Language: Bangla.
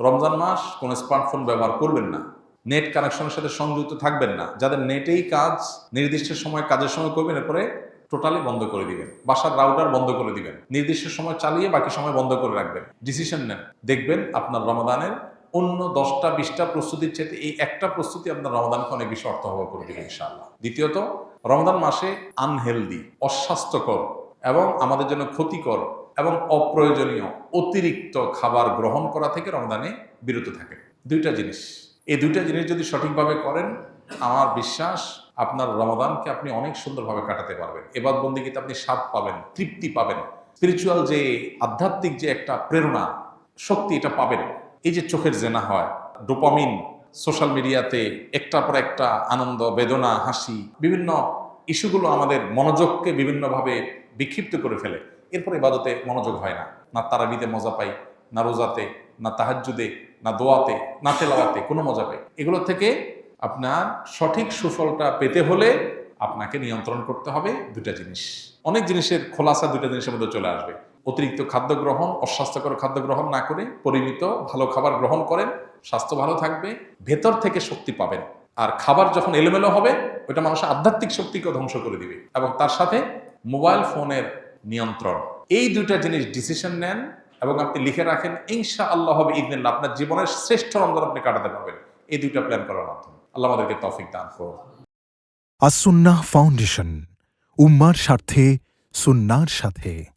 রমজান মাস কোনো স্মার্টফোন ব্যবহার করবেন না, নেট কানেকশনের সাথে সংযুক্ত থাকবেন না। যাদের নেটেই কাজ, নির্দিষ্ট সময় কাজের সময় করবেন, এরপরে টোটালি বন্ধ করে দিবেন। বাসার রাউটার বন্ধ করে দিবেন, নির্দিষ্ট সময় চালিয়ে বাকি সময় বন্ধ করে রাখবেন। ডিসিশন নেন, দেখবেন আপনার রমাদানের অন্য 10টা-20টা প্রস্তুতির চাইতে এই একটা প্রস্তুতি আপনার রমাদানকে অনেক বেশি অর্থবহ করে দিবে ইনশাআল্লাহ। দ্বিতীয়ত, রমাদান মাসে আনহেলদি, অস্বাস্থ্যকর এবং আমাদের জন্য ক্ষতিকর এবং অপ্রয়োজনীয় অতিরিক্ত খাবার গ্রহণ করা থেকে রমজানে বিরত থাকে। দুইটা জিনিস, এই দুইটা জিনিস যদি সঠিকভাবে করেন, আমার বিশ্বাস আপনার রমাদানকে আপনি অনেক সুন্দরভাবে কাটাতে পারবেন। এবাদত বন্দেগীতে আপনি স্বাদ পাবেন, তৃপ্তি পাবেন, স্পিরিচুয়াল যে আধ্যাত্মিক যে একটা প্রেরণা, শক্তি, এটা পাবেন। এই যে চোখের জেনা হয়, ডোপামিন সোশ্যাল মিডিয়াতে একটার পর একটা আনন্দ, বেদনা, হাসি, বিভিন্ন ইস্যুগুলো আমাদের মনোযোগকে বিভিন্নভাবে বিক্ষিপ্ত করে ফেলে। এরপর ইবাদতে মনোযোগ হয় না, না তারাবিতে মজা পাই, না রোজাতে, না তাহাজ্জুদে, না দোয়াতে, না তেলাওয়াতে কোনো মজা পাই। এগুলো থেকে আপনার সঠিক সুফলটা পেতে হলে আপনাকে নিয়ন্ত্রণ করতে হবে দুটা জিনিস। অনেক জিনিসের খোলাসা দুটা জিনিসের মধ্যে চলে আসবে। অতিরিক্ত খাদ্য গ্রহণ, অস্বাস্থ্যকর খাদ্য গ্রহণ না করে পরিমিত ভালো খাবার গ্রহণ করেন, স্বাস্থ্য ভালো থাকবে, ভেতর থেকে শক্তি পাবেন। আর খাবার যখন এলোমেলো হবে, ওইটা মানুষের আধ্যাত্মিক শক্তিকে ধ্বংস করে দিবে। এবং তার সাথে মোবাইল ফোনের নিয়ন্ত্রণ, এই দুইটা জিনিস ডিসিশন নেন এবং আপনি লিখে রাখেন, ইনশাআল্লাহ হবে ইদনিল্লাহ আপনার জীবনের শ্রেষ্ঠ রমজান আপনি কাটাতে পারবেন এই দুইটা প্ল্যান করার মাধ্যমে। আল্লাহ আমাদেরকে তৌফিক দান করুন। আস-সুন্নাহ ফাউন্ডেশন, উম্মার স্বার্থে, সুন্নাহর সাথে।